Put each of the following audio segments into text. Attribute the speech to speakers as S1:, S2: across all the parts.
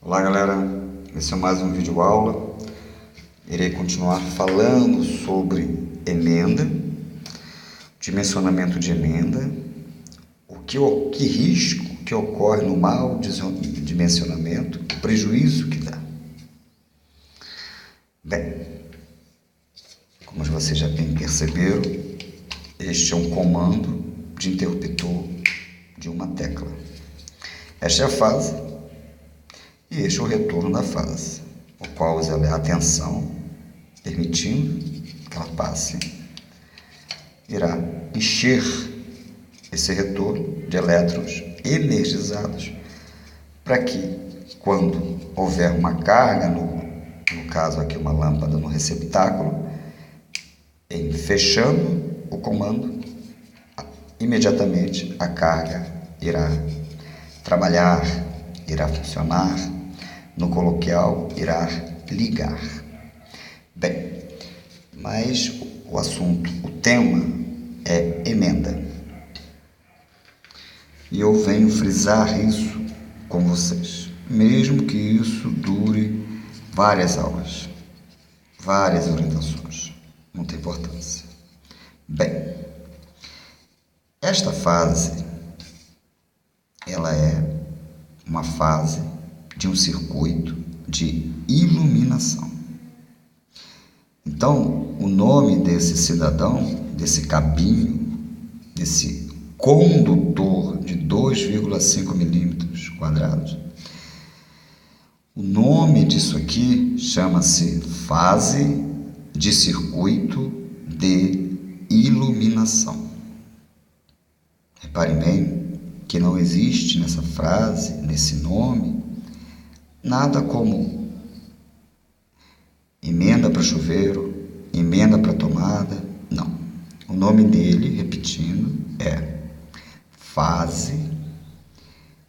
S1: Olá galera, esse é mais um vídeo aula. Irei continuar falando sobre emenda, dimensionamento de emenda, que risco que ocorre no mau dimensionamento, o prejuízo que dá. Bem, como vocês já bem perceberam, este é um comando de interruptor de uma tecla. Esta é a fase e este é o retorno da fase, o qual usa a atenção, permitindo que ela passe, irá encher esse retorno de elétrons energizados para que, quando houver uma carga, no caso aqui uma lâmpada no receptáculo, em fechando o comando, imediatamente a carga irá trabalhar, irá funcionar, no coloquial irá ligar. Bem, mas o assunto, o tema é emenda. E eu venho frisar isso com vocês, mesmo que isso dure várias aulas, várias orientações, não tem importância. Bem, esta fase, ela é uma fase de um circuito de iluminação. Então, o nome desse cidadão, desse cabinho, desse condutor de 2,5 milímetros quadrados, o nome disso aqui chama-se fase de circuito de iluminação. Repare bem que não existe nessa frase, nesse nome, nada como emenda para chuveiro, emenda para tomada, não. O nome dele, repetindo, é fase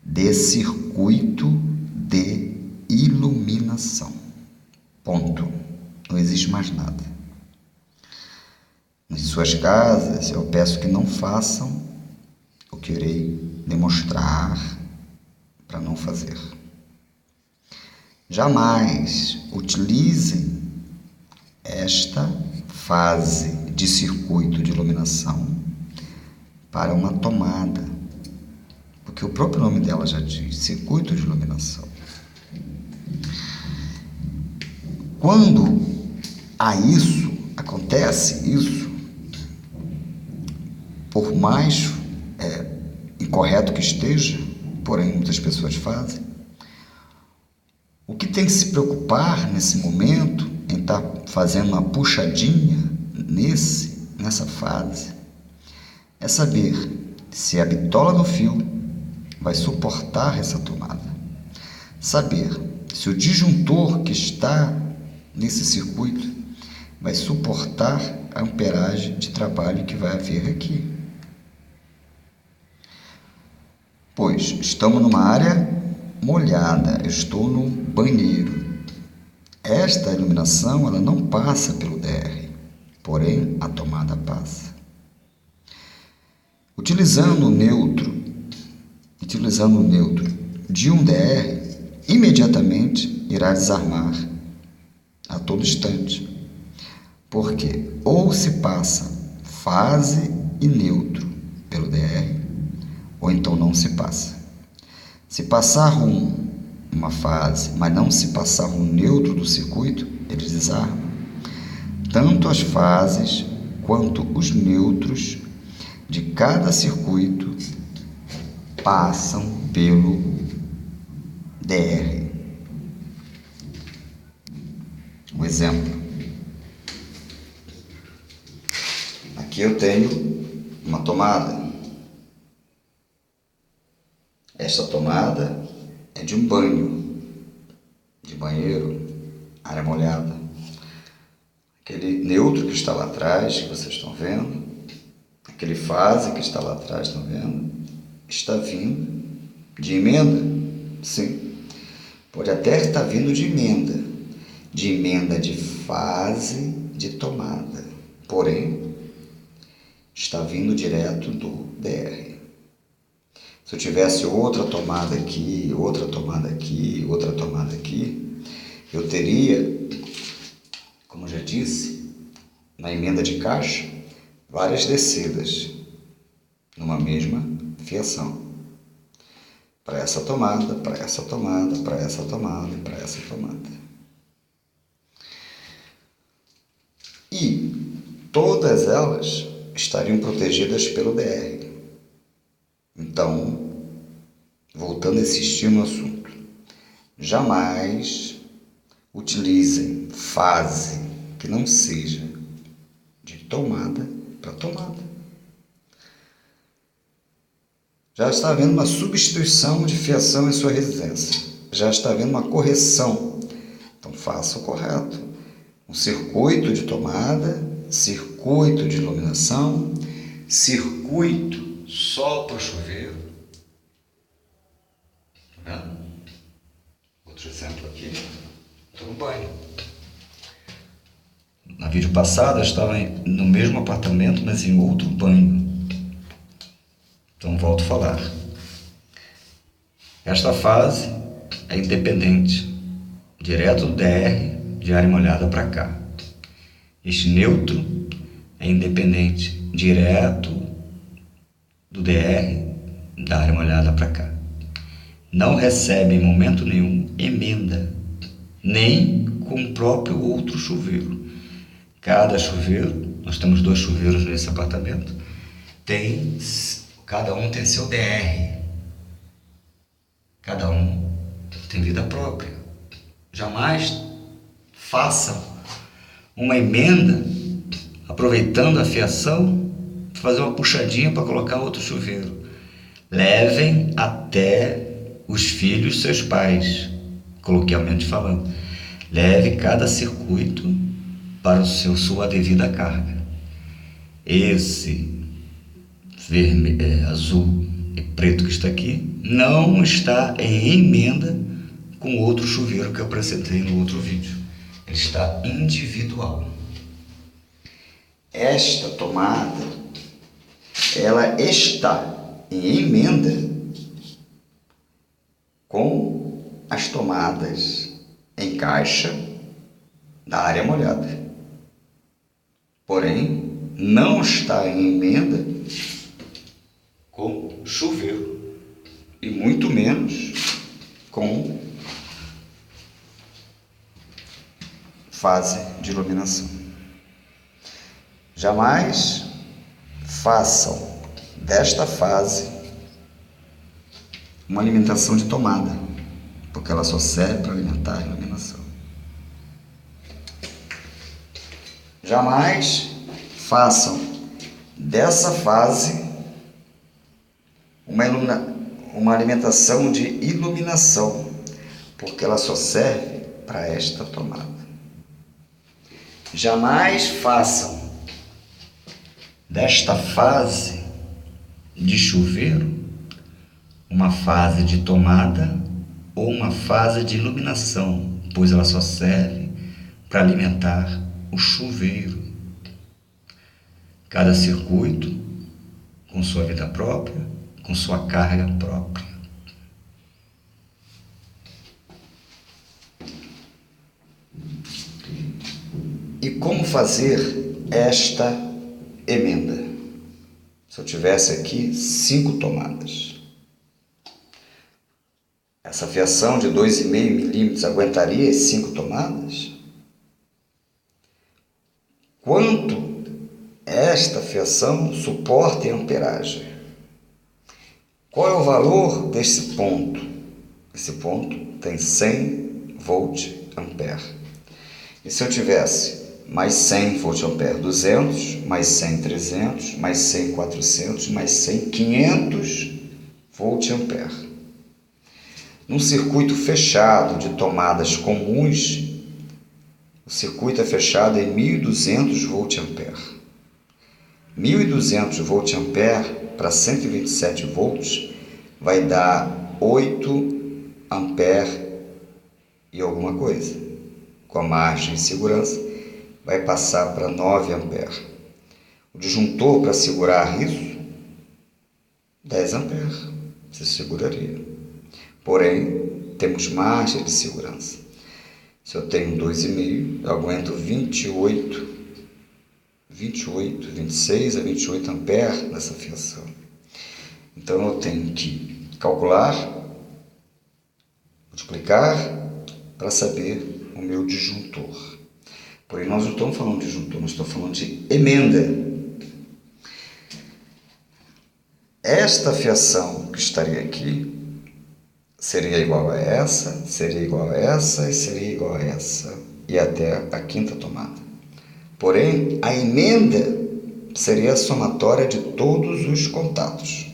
S1: de circuito de iluminação. Ponto. Não existe mais nada. Nas suas casas, eu peço que não façam o que irei demonstrar para não fazer. Jamais utilizem esta fase de circuito de iluminação para uma tomada, porque o próprio nome dela já diz, circuito de iluminação. Quando acontece isso, por mais incorreto que esteja, porém muitas pessoas fazem, o que tem que se preocupar nesse momento, em estar fazendo uma puxadinha nessa fase, é saber se a bitola do fio vai suportar essa tomada. Saber se o disjuntor que está nesse circuito vai suportar a amperagem de trabalho que vai haver aqui. Pois estamos numa área molhada, eu estou no banheiro. Esta iluminação ela não passa pelo DR, porém a tomada passa. Utilizando o neutro de um DR, imediatamente irá desarmar a todo instante. Porque ou se passa fase e neutro pelo DR, ou então não se passa. Se passar uma fase, mas não se passar um neutro do circuito, ele desarma. Tanto as fases quanto os neutros de cada circuito passam pelo DR. Um exemplo. Aqui eu tenho uma tomada. Esta tomada é de um banheiro, área molhada. Aquele neutro que está lá atrás, que vocês estão vendo, aquele fase que está lá atrás, estão vendo, está vindo de emenda? Sim. Pode até estar vindo de emenda de fase de tomada. Porém, está vindo direto do DR. Se eu tivesse outra tomada aqui, outra tomada aqui, outra tomada eu teria, como eu já disse, na emenda de caixa, várias descidas numa mesma fiação. Para essa tomada, para essa tomada, para essa tomada e para essa tomada. E todas elas estariam protegidas pelo DR. Então, voltando a insistir no assunto, jamais utilizem fase que não seja de tomada para tomada. Já está havendo uma substituição de fiação em sua residência. Já está havendo uma correção. Então faça o correto. Um circuito de tomada, circuito de iluminação, circuito só para o chuveiro. Tá vendo? Outro exemplo aqui. Estou no banho. No vídeo passado eu estava no mesmo apartamento, mas em outro banho. Então volto a falar. Esta fase é independente, direto do DR, de área molhada para cá. Este neutro é independente, direto do DR, da área molhada para cá. Não recebe em momento nenhum emenda, nem com o próprio outro chuveiro. Cada chuveiro, nós temos 2 chuveiros nesse apartamento, cada um tem seu DR. Cada um tem vida própria. Jamais façam uma emenda, aproveitando a fiação, fazer uma puxadinha para colocar outro chuveiro. Levem até os filhos seus pais, coloquialmente falando. Leve cada circuito para sua devida carga. Esse azul e preto que está aqui não está em emenda com outro chuveiro que eu apresentei no outro vídeo. Ele está individual. Esta tomada, ela está em emenda com as tomadas em caixa da área molhada. Porém, não está em emenda com chuveiro e muito menos com fase de iluminação. Jamais façam desta fase uma alimentação de tomada, porque ela só serve para alimentar a iluminação. Jamais façam dessa fase uma alimentação de iluminação, porque ela só serve para esta tomada. Jamais façam desta fase de chuveiro uma fase de tomada ou uma fase de iluminação, pois ela só serve para alimentar o chuveiro. Cada circuito com sua vida própria, com sua carga própria. E como fazer esta emenda? Se eu tivesse aqui 5 tomadas, essa fiação de 2,5 milímetros aguentaria as 5 tomadas? Quanto esta fiação suporta em amperagem? Qual é o valor desse ponto? Esse ponto tem 100 volt ampere. E se eu tivesse mais 100 volt ampere, 200, mais 100, 300, mais 100, 400, mais 100, 500 volt ampere. Num circuito fechado de tomadas comuns, o circuito é fechado em 1.200 volt ampere. 1.200 volt ampere para 127 volts vai dar 8 ampere e alguma coisa. Com a margem de segurança, vai passar para 9 ampere. O disjuntor para segurar isso, 10 ampere, você seguraria. Porém, temos margem de segurança. Se eu tenho 2,5, eu aguento 26 a 28 amperes nessa fiação. Então eu tenho que calcular, multiplicar para saber o meu disjuntor. Porém, nós não estamos falando de disjuntor, nós estamos falando de emenda. Esta fiação que estaria aqui seria igual a essa, seria igual a essa e seria igual a essa, e até a quinta tomada. Porém, a emenda seria a somatória de todos os contatos.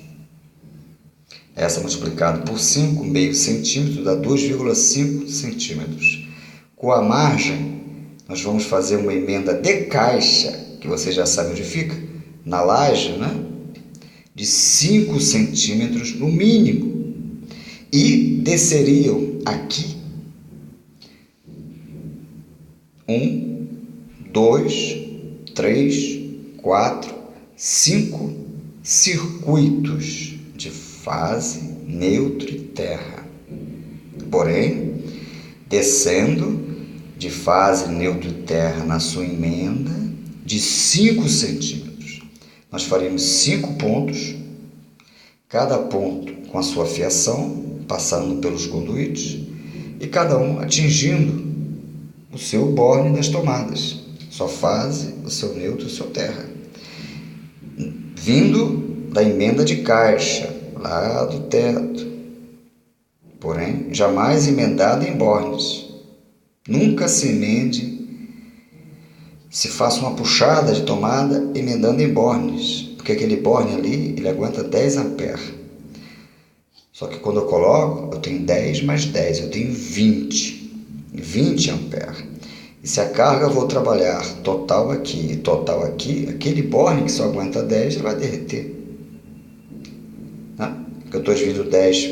S1: Essa multiplicada por 5, meio centímetro, dá 2,5 centímetros. Com a margem, nós vamos fazer uma emenda de caixa, que você já sabe onde fica, na laje, né? De 5 centímetros no mínimo. E desceriam aqui 1, 2, 3, 4, 5 circuitos de fase, neutro e terra. Porém, descendo de fase, neutro e terra na sua emenda de 5 centímetros. Nós faremos 5 pontos, cada ponto com a sua fiação, passando pelos conduítes, e cada um atingindo o seu borne das tomadas, sua fase, o seu neutro e o seu terra, vindo da emenda de caixa, lá do teto, porém jamais emendada em bornes. Nunca se emende, se faça uma puxada de tomada emendando em bornes, porque aquele borne ali, ele aguenta 10 amperes. Só que quando eu coloco, eu tenho 10 mais 10, eu tenho 20 amperes. E se a carga eu vou trabalhar total aqui e total aqui, aquele borne que só aguenta 10, ele vai derreter. Né? Porque eu estou dividindo 10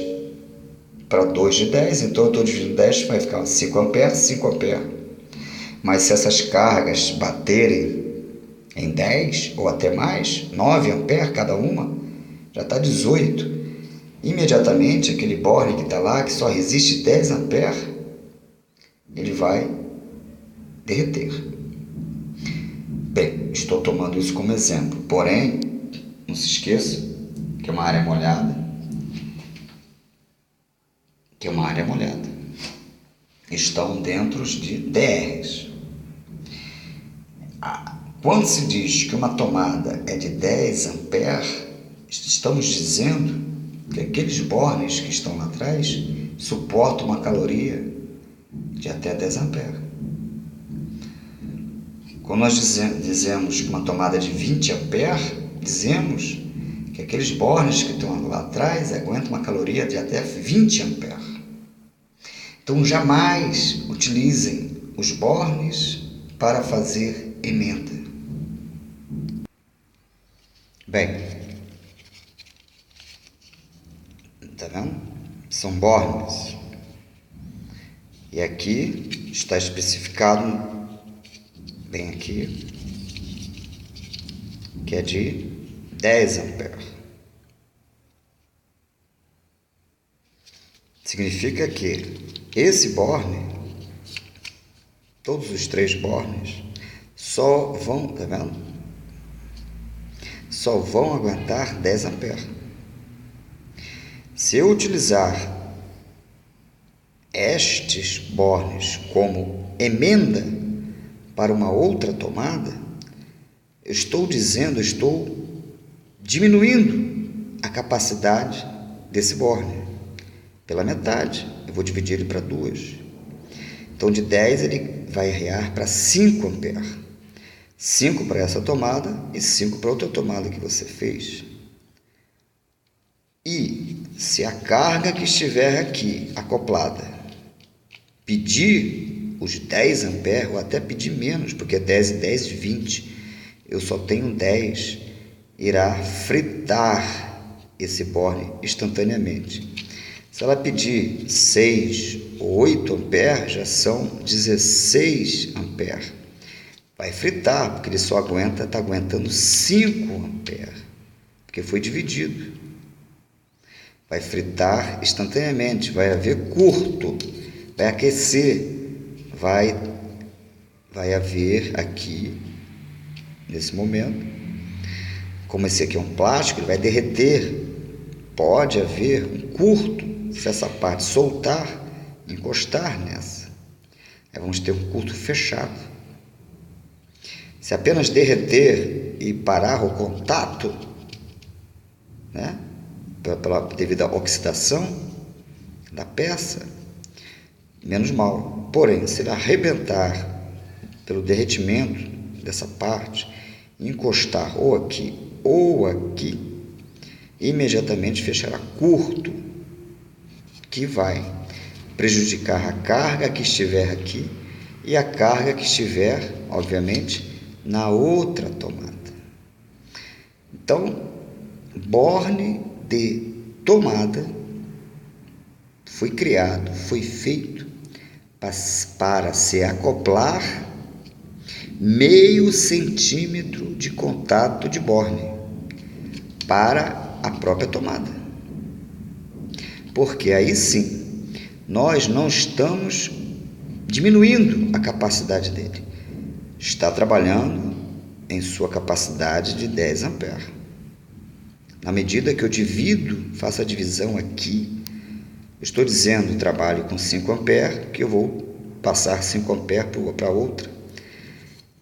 S1: para 2 de 10, então eu estou dividindo 10, vai ficar 5 amperes, 5 amperes. Mas se essas cargas baterem em 10 ou até mais, 9 amperes cada uma, já está 18. Imediatamente aquele borne que está lá, que só resiste 10 amperes, ele vai derreter. Bem, estou tomando isso como exemplo, porém, não se esqueça que é uma área molhada, estão dentro de DRs. Quando se diz que uma tomada é de 10 amperes, estamos dizendo que aqueles bornes que estão lá atrás suportam uma caloria de até 10 amperes. Quando nós dizemos que uma tomada é de 20 amperes, dizemos que aqueles bornes que estão lá atrás aguentam uma caloria de até 20 amperes. Então, jamais utilizem os bornes para fazer emenda. Bem, tá vendo? São bornes. E aqui está especificado, bem aqui, que é de 10 amperes. Significa que esse borne, todos os 3 bornes, só vão, tá vendo? Só vão aguentar 10 amperes. Se eu utilizar estes bornes como emenda para uma outra tomada, eu estou diminuindo a capacidade desse borne pela metade. Eu vou dividir ele para 2. Então, de 10 ele vai arriar para 5 amperes. 5 para essa tomada e 5 para outra tomada que você fez. E se a carga que estiver aqui acoplada pedir os 10 amperes, ou até pedir menos, porque 10 e 10, 20, eu só tenho 10, irá fritar esse borne instantaneamente. Se ela pedir 6 ou 8 amperes, já são 16 amperes. Vai fritar, porque ele só está aguentando 5 amperes, porque foi dividido. Vai fritar instantaneamente, vai haver curto, vai aquecer, vai haver aqui, nesse momento, como esse aqui é um plástico, ele vai derreter. Pode haver um curto, se essa parte soltar, encostar nessa. Aí vamos ter um curto fechado. Se apenas derreter e parar o contato, né, devido à oxidação da peça, menos mal. Porém, se ele arrebentar pelo derretimento dessa parte, encostar ou aqui, imediatamente fechará curto, que vai prejudicar a carga que estiver aqui e a carga que estiver, obviamente, na outra tomada. Então, borne de tomada foi criado, foi feito para se acoplar meio centímetro de contato de borne para a própria tomada. Porque aí sim, nós não estamos diminuindo a capacidade dele. Está trabalhando em sua capacidade de 10 amperes. Na medida que eu faço a divisão aqui, estou dizendo, trabalho com 5 amperes, que eu vou passar 5 amperes para outra.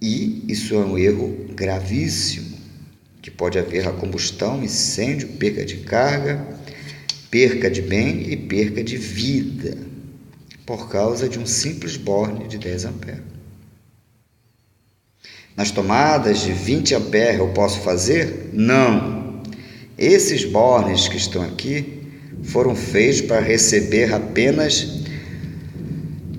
S1: E isso é um erro gravíssimo, que pode haver a combustão, incêndio, perca de carga, perca de bem e perca de vida, por causa de um simples borne de 10 amperes. Nas tomadas de 20 amperes eu posso fazer? Não. Esses bornes que estão aqui foram feitos para receber apenas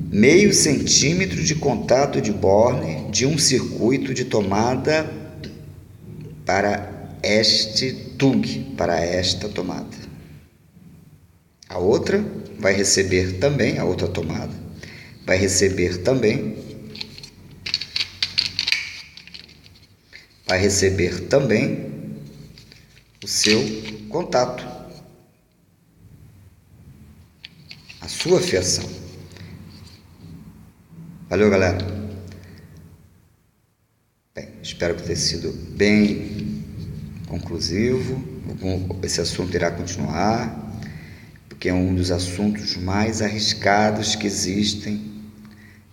S1: meio centímetro de contato de borne de um circuito de tomada para este TUG, para esta tomada. A outra vai receber também, a outra tomada vai receber também o seu contato, a sua fiação. Valeu, galera. Bem, espero que tenha sido bem conclusivo. Esse assunto irá continuar, porque é um dos assuntos mais arriscados que existem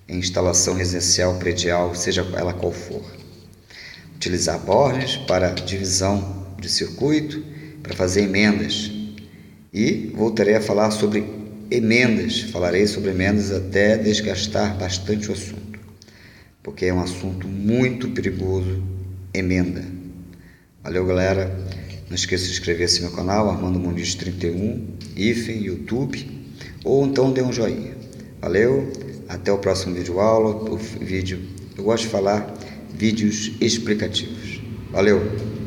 S1: em instalação residencial, predial, seja ela qual for. Utilizar bornes para divisão de circuito, para fazer emendas. E voltarei a falar sobre emendas, falarei sobre emendas até desgastar bastante o assunto, porque é um assunto muito perigoso, emenda. Valeu, galera. Não esqueça de inscrever-se no meu canal, Armando Muniz 31, YouTube, ou então dê um joinha. Valeu, até o próximo vídeo aula, eu gosto de falar vídeos explicativos. Valeu!